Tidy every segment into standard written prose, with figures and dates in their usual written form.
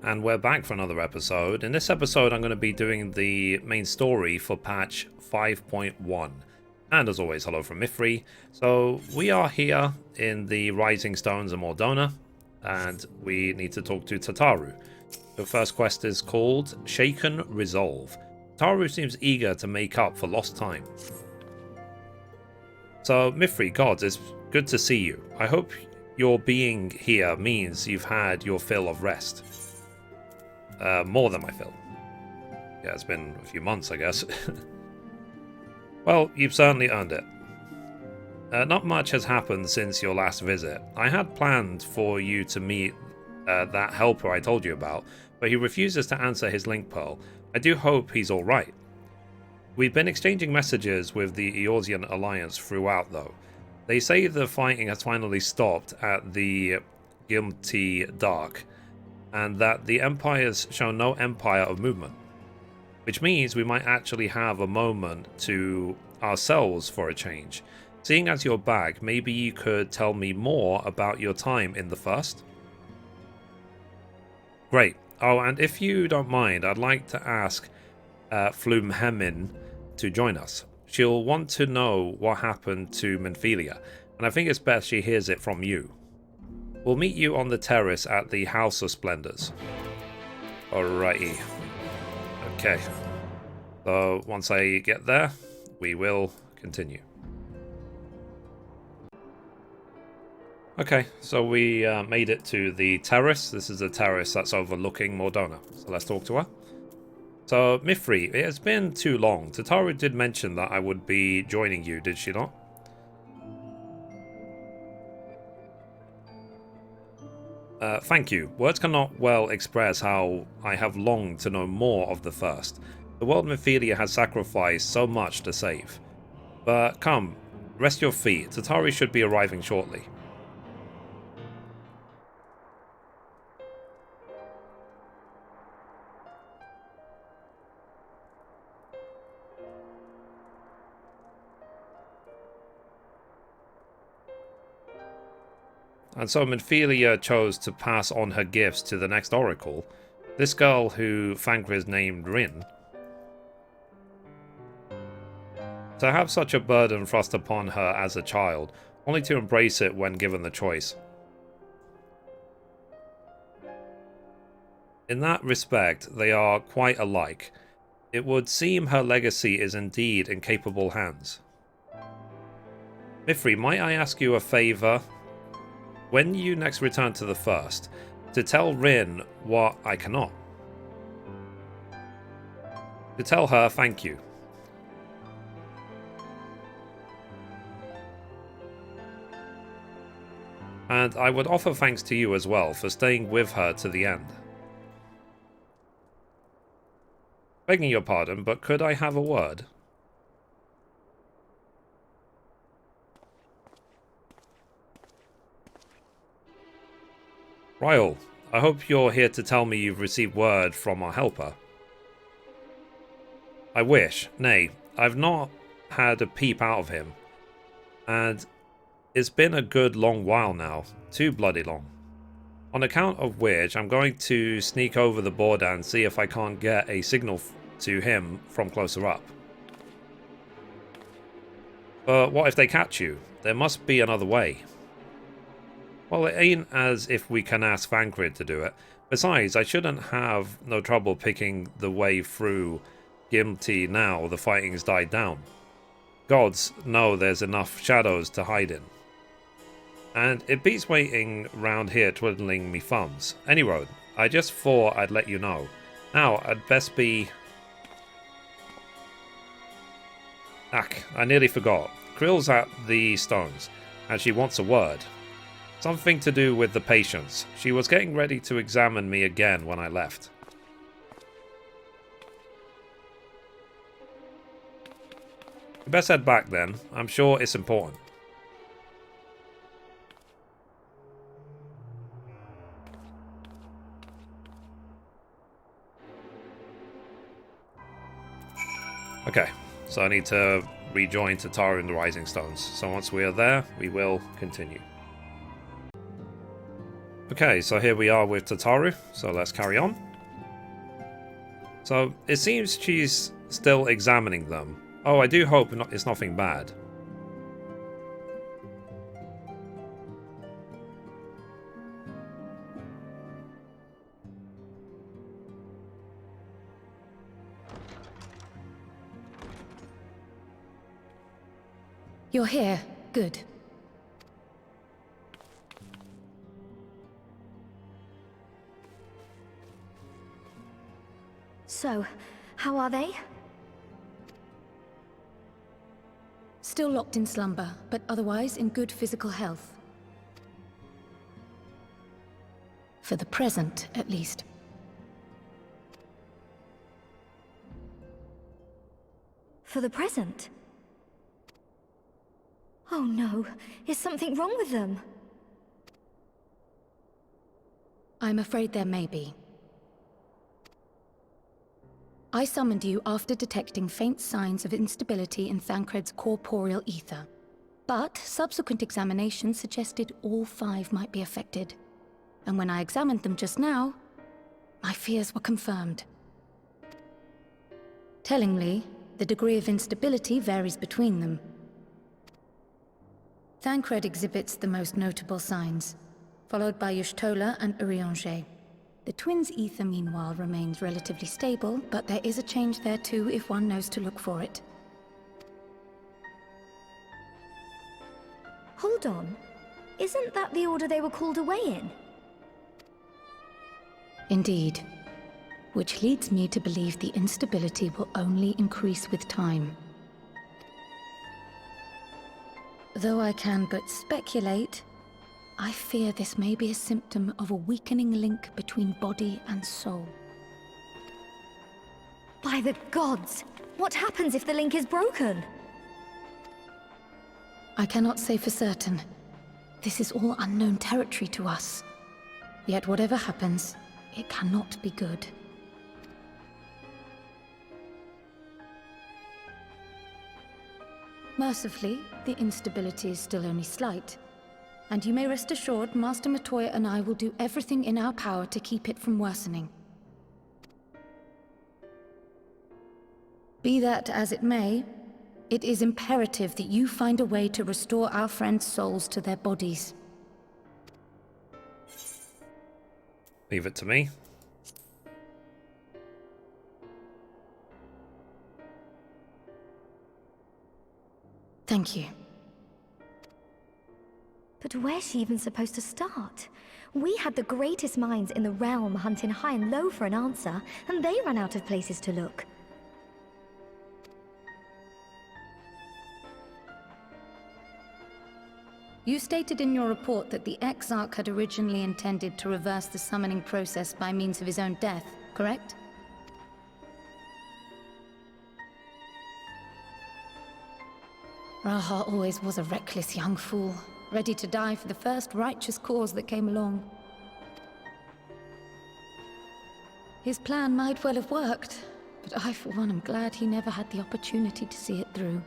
and we're back for another episode. In this episode, I'm going to be doing the main story for patch 5.1. And as always, hello from Mithrie. So we are here in the Rising Stones of Mordona, and we need to talk to Tataru. The first quest is called Shaken Resolve. Tataru seems eager to make up for lost time. So Mithrie, gods, it's good to see you. I hope your being here means you've had your fill of rest. More than my fill. Yeah, it's been a few months, I guess. Well, you've certainly earned it. Not much has happened since your last visit. I had planned for you to meet that helper I told you about, but he refuses to answer his link pearl. I do hope he's alright. We've been exchanging messages with the Eorzean Alliance throughout, though. They say the fighting has finally stopped at the Gimti Dark, and that the Empire's shown no empire of movement. Which means we might actually have a moment to ourselves for a change. Seeing as you're back, maybe you could tell me more about your time in the First? Great. Oh, and if you don't mind, I'd like to ask Flumhemin to join us. She'll want to know what happened to Mithrie, and I think it's best she hears it from you. We'll meet you on the terrace at the House of Splendors. Alrighty. Okay. So once I get there, we will continue. Okay, so we made it to the terrace. This is the terrace that's overlooking Mordona. So let's talk to her. So, Mithrie, it has been too long. Tataru did mention that I would be joining you, did she not? Thank you. Words cannot well express how I have longed to know more of the First. The world Mithrie has sacrificed so much to save. But come, rest your feet. Tataru should be arriving shortly. And so Mithrie chose to pass on her gifts to the next oracle. This girl who Thancred named Rin. To have such a burden thrust upon her as a child, only to embrace it when given the choice. In that respect, they are quite alike. It would seem her legacy is indeed in capable hands. Mithrie, might I ask you a favour? When you next return to the First, to tell Rin what I cannot. To tell her thank you. And I would offer thanks to you as well for staying with her to the end. Begging your pardon, but could I have a word? Ryle, I hope you're here to tell me you've received word from our helper. I wish. Nay, I've not had a peep out of him. And it's been a good long while now. Too bloody long. On account of which, I'm going to sneak over the border and see if I can't get a signal to him from closer up. But what if they catch you? There must be another way. Well, it ain't as if we can ask Thancred to do it. Besides, I shouldn't have no trouble picking the way through Gimti now the fighting's died down. Gods know there's enough shadows to hide in. And it beats waiting round here twiddling me thumbs. Any road, I just thought I'd let you know. Now, I'd best be... I nearly forgot. Krill's at the stones, and she wants a word. Something to do with the patients. She was getting ready to examine me again when I left. You best head back then. I'm sure it's important. Okay, so I need to rejoin Tataru in the Rising Stones. So once we are there, we will continue. Okay, so here we are with Tataru, so let's carry on. So, it seems she's still examining them. Oh, I do hope it's nothing bad. You're here. Good. So, how are they? Still locked in slumber, but otherwise in good physical health. For the present, at least. For the present? Oh no, is something wrong with them? I'm afraid there may be. I summoned you after detecting faint signs of instability in Thancred's corporeal ether. But subsequent examination suggested all 5 might be affected. And when I examined them just now, my fears were confirmed. Tellingly, the degree of instability varies between them. Thancred exhibits the most notable signs, followed by Y'shtola and Urianger. The twins' ether, meanwhile, remains relatively stable, but there is a change there too if one knows to look for it. Hold on. Isn't that the order they were called away in? Indeed. Which leads me to believe the instability will only increase with time. Though I can but speculate, I fear this may be a symptom of a weakening link between body and soul. By the gods! What happens if the link is broken? I cannot say for certain. This is all unknown territory to us. Yet whatever happens, it cannot be good. Mercifully, the instability is still only slight. And you may rest assured, Master Matoya and I will do everything in our power to keep it from worsening. Be that as it may, it is imperative that you find a way to restore our friends' souls to their bodies. Leave it to me. Thank you. But where's she even supposed to start? We had the greatest minds in the realm hunting high and low for an answer, and they ran out of places to look. You stated in your report that the Exarch had originally intended to reverse the summoning process by means of his own death, correct? Raha always was a reckless young fool, ready to die for the first righteous cause that came along. His plan might well have worked, but I for one am glad he never had the opportunity to see it through.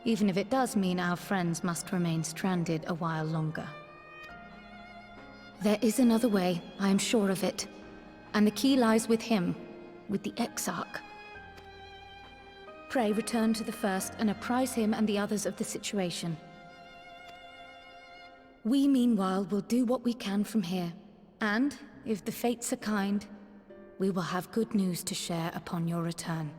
Even if it does mean our friends must remain stranded a while longer. There is another way, I am sure of it. And the key lies with him, with the Exarch. Pray return to the First and apprise him and the others of the situation. We, meanwhile, will do what we can from here. And, if the fates are kind, we will have good news to share upon your return.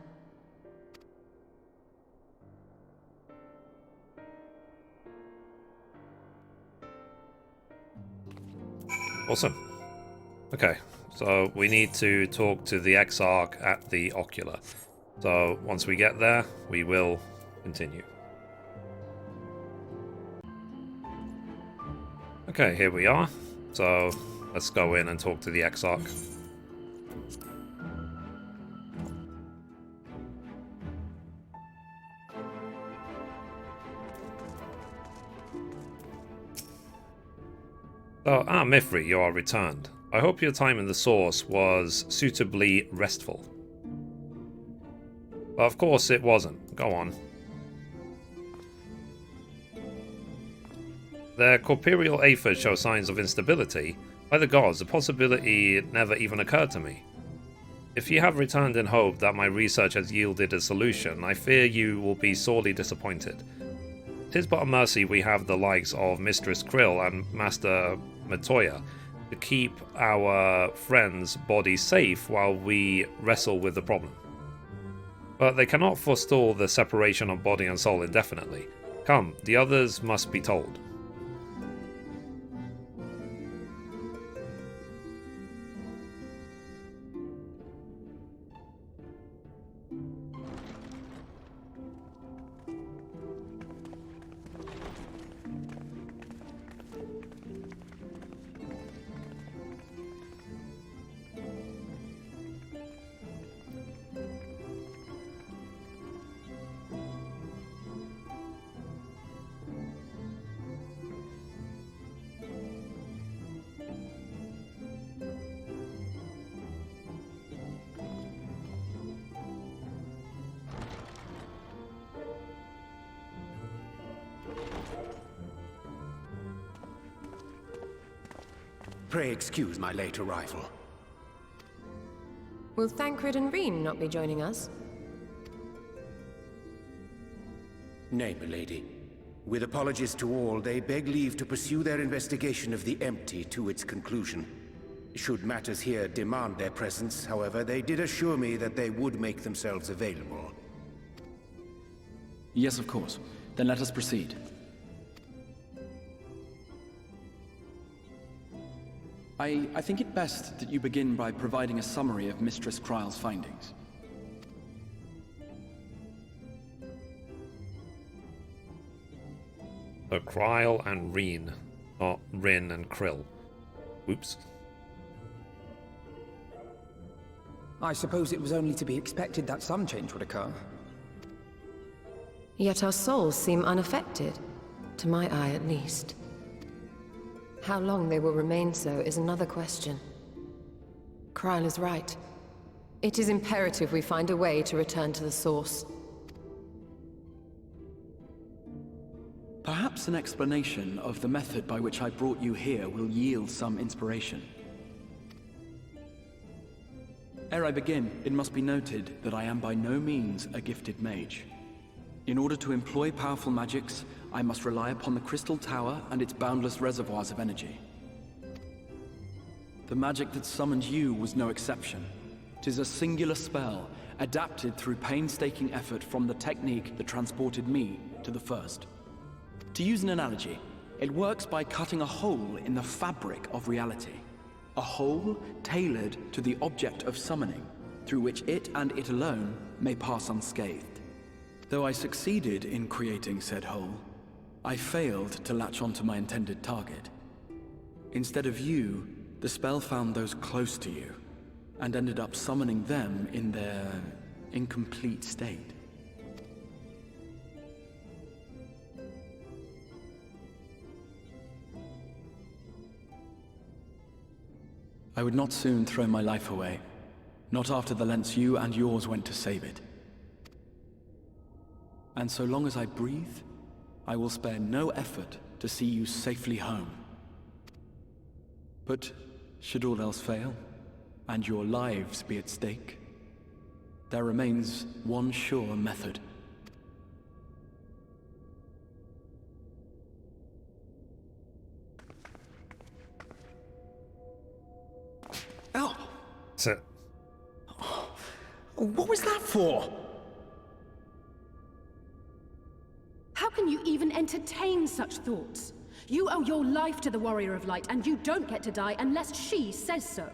Awesome. Okay, so we need to talk to the Exarch at the Ocular. So once we get there, we will continue. Okay, here we are. So let's go in and talk to the Exarch. So, Mithrie, you are returned. I hope your time in the Source was suitably restful. But of course it wasn't. Go on. Their corporeal aethers show signs of instability, By the gods, the possibility never even occurred to me. If you have returned in hope that my research has yielded a solution, I fear you will be sorely disappointed. It is but a mercy we have the likes of Mistress Krill and Master Matoya to keep our friend's body safe while we wrestle with the problem. But they cannot forestall the separation of body and soul indefinitely. Come, the others must be told. Pray excuse my late arrival. Will Thancred and Reen not be joining us? Nay, milady. With apologies to all, they beg leave to pursue their investigation of the empty to its conclusion. Should matters here demand their presence, however, they did assure me that they would make themselves available. Yes, of course. Then let us proceed. I think it best that you begin by providing a summary of Mistress Kryle's findings. So Kryle and Reen, not Rin and Krill. Oops. I suppose it was only to be expected that some change would occur. Yet our souls seem unaffected, to my eye at least. How long they will remain so is another question. Kryle is right. It is imperative we find a way to return to the source. Perhaps an explanation of the method by which I brought you here will yield some inspiration. Ere I begin, it must be noted that I am by no means a gifted mage. In order to employ powerful magics, I must rely upon the Crystal Tower and its boundless reservoirs of energy. The magic that summoned you was no exception. 'Tis a singular spell, adapted through painstaking effort from the technique that transported me to the First. To use an analogy, it works by cutting a hole in the fabric of reality. A hole tailored to the object of summoning, through which it and it alone may pass unscathed. Though I succeeded in creating said hole, I failed to latch onto my intended target. Instead of you, the spell found those close to you, and ended up summoning them in their incomplete state. I would not soon throw my life away, not after the lengths you and yours went to save it. And so long as I breathe, I will spare no effort to see you safely home. But should all else fail, and your lives be at stake, there remains one sure method. Oh, So, what was that for? How can you even entertain such thoughts? You owe your life to the Warrior of Light, and you don't get to die unless she says so.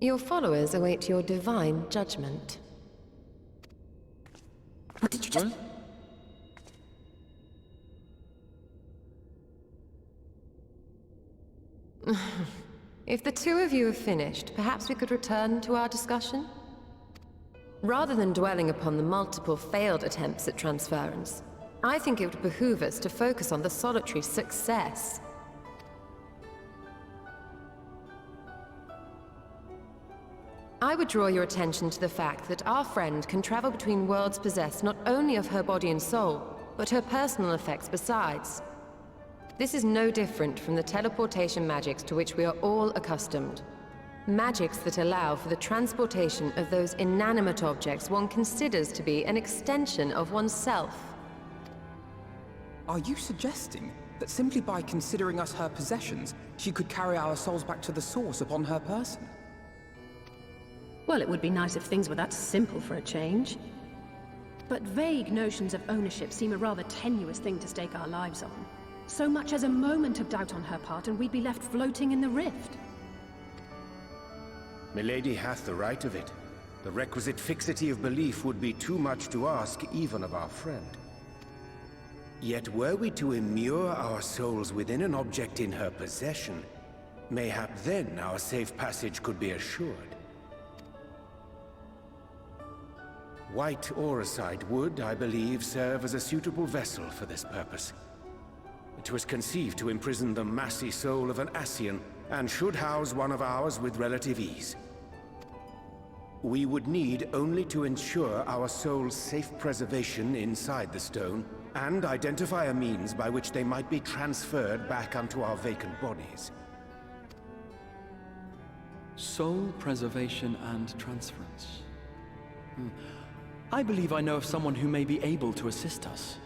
Your followers await your divine judgment. What did you just... If the two of you have finished, perhaps we could return to our discussion? Rather than dwelling upon the multiple failed attempts at transference, I think it would behoove us to focus on the solitary success. I would draw your attention to the fact that our friend can travel between worlds possessed not only of her body and soul, but her personal effects besides. This is no different from the teleportation magics to which we are all accustomed. Magics that allow for the transportation of those inanimate objects one considers to be an extension of oneself. Are you suggesting that simply by considering us her possessions, she could carry our souls back to the source upon her person? Well, it would be nice if things were that simple for a change. But vague notions of ownership seem a rather tenuous thing to stake our lives on. So much as a moment of doubt on her part and we'd be left floating in the rift. Milady hath the right of it. The requisite fixity of belief would be too much to ask even of our friend. Yet were we to immure our souls within an object in her possession, mayhap then our safe passage could be assured. White Auricite would, I believe, serve as a suitable vessel for this purpose. It was conceived to imprison the massy soul of an Ascian, and should house one of ours with relative ease. We would need only to ensure our souls' safe preservation inside the stone, and identify a means by which they might be transferred back unto our vacant bodies. Soul preservation and transference. I believe I know of someone who may be able to assist us.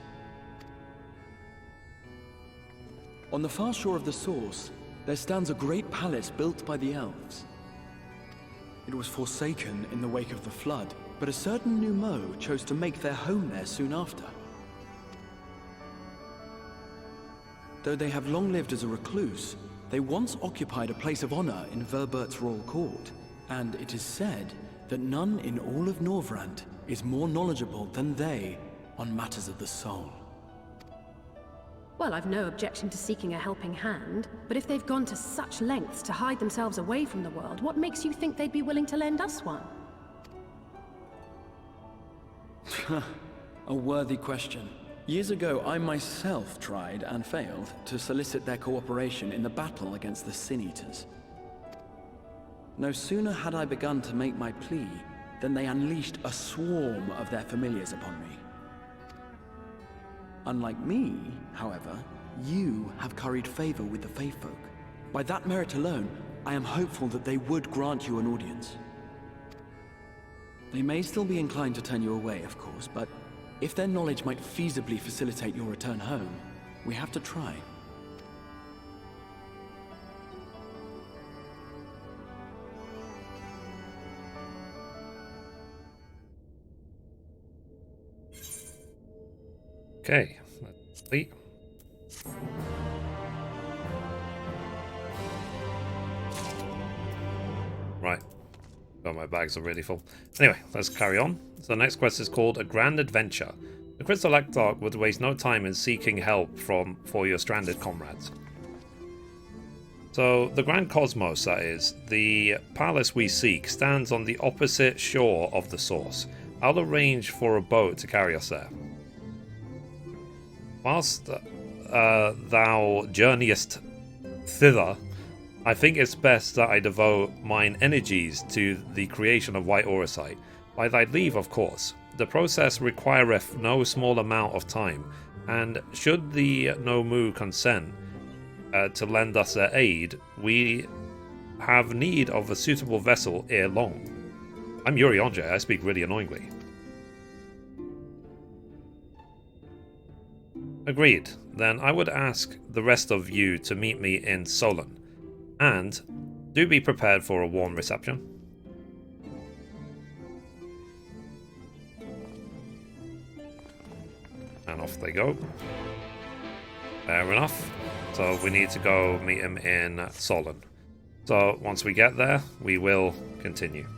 On the far shore of the source, there stands a great palace built by the elves. It was forsaken in the wake of the flood, but a certain Numo chose to make their home there soon after. Though they have long lived as a recluse, they once occupied a place of honor in Verbert's royal court, and it is said that none in all of Norvrant is more knowledgeable than they on matters of the soul. Well, I've no objection to seeking a helping hand, but if they've gone to such lengths to hide themselves away from the world, what makes you think they'd be willing to lend us one? A worthy question. Years ago, I myself tried and failed to solicit their cooperation in the battle against the Sin-Eaters. No sooner had I begun to make my plea than they unleashed a swarm of their familiars upon me. Unlike me, however, you have curried favor with the Fae Folk. By that merit alone, I am hopeful that they would grant you an audience. They may still be inclined to turn you away, of course, but if their knowledge might feasibly facilitate your return home, we have to try. Okay, let's see. Right. Oh, my bags are really full. Anyway, let's carry on. So the next quest is called A Grand Adventure. The Crystal Exarch would waste no time in seeking help for your stranded comrades. So, the Grand Cosmos, that is, the palace we seek, stands on the opposite shore of the source. I'll arrange for a boat to carry us there. Whilst thou journeyest thither, I think it's best that I devote mine energies to the creation of White Auricite. By thy leave, of course. The process requireth no small amount of time, and should the Nomu consent to lend us their aid, we have need of a suitable vessel ere long. I'm Yuri Onjay, I speak really annoyingly. Agreed. Then I would ask the rest of you to meet me in Solon. And do be prepared for a warm reception. And off they go. Fair enough. So we need to go meet him in Solon. So once we get there, we will continue.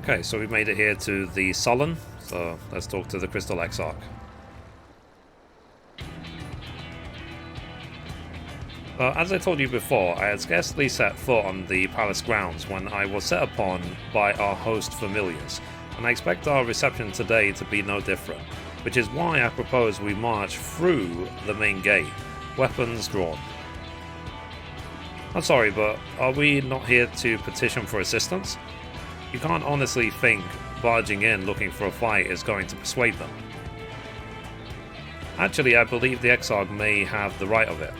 Okay, so we made it here to the Solon. So let's talk to the Crystal Exarch. As I told you before, I had scarcely set foot on the palace grounds when I was set upon by our host familiars, and I expect our reception today to be no different, which is why I propose we march through the main gate, weapons drawn. I'm sorry, but are we not here to petition for assistance? You can't honestly think barging in looking for a fight is going to persuade them. Actually, I believe the Exarch may have the right of it.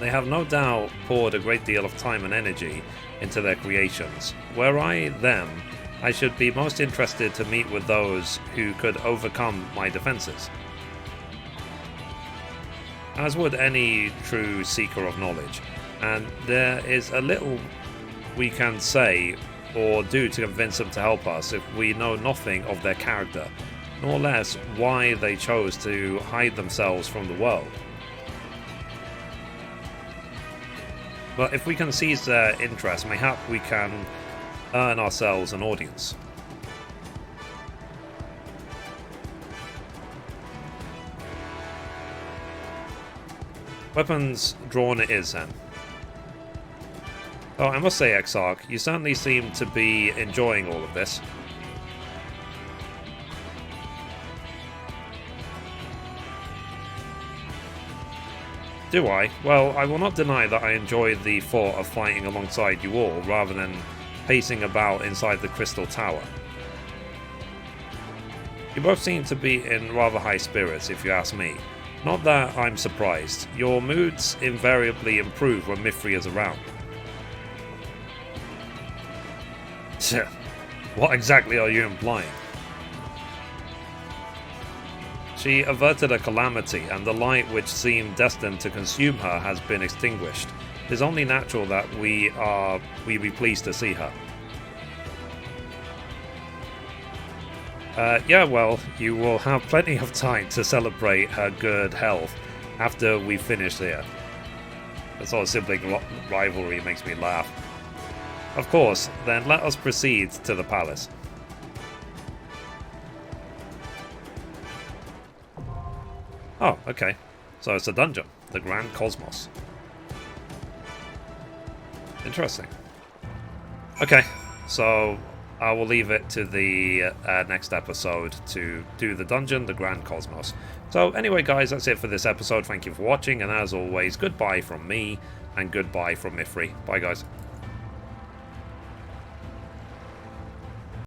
They have no doubt poured a great deal of time and energy into their creations. Were I them, I should be most interested to meet with those who could overcome my defenses. As would any true seeker of knowledge, and there is a little we can say or do to convince them to help us if we know nothing of their character, nor less why they chose to hide themselves from the world. But if we can seize their interest, mayhap we can earn ourselves an audience. Weapons drawn it is then. Oh, I must say, Exarch, you certainly seem to be enjoying all of this. Do I? Well, I will not deny that I enjoy the thought of fighting alongside you all, rather than pacing about inside the Crystal Tower. You both seem to be in rather high spirits, if you ask me. Not that I'm surprised. Your moods invariably improve when Mithrie is around. What exactly are you implying? She averted a calamity, and the light which seemed destined to consume her has been extinguished. It is only natural that we be pleased to see her. Yeah, well, you will have plenty of time to celebrate her good health after we finish here. That sort of sibling rivalry makes me laugh. Of course, then let us proceed to the palace. Oh, okay. So it's a dungeon. The Grand Cosmos. Interesting. Okay, so I will leave it to the next episode to do the dungeon, the Grand Cosmos. So anyway, guys, that's it for this episode. Thank you for watching, and as always, goodbye from me, and goodbye from Mithrie. Bye, guys.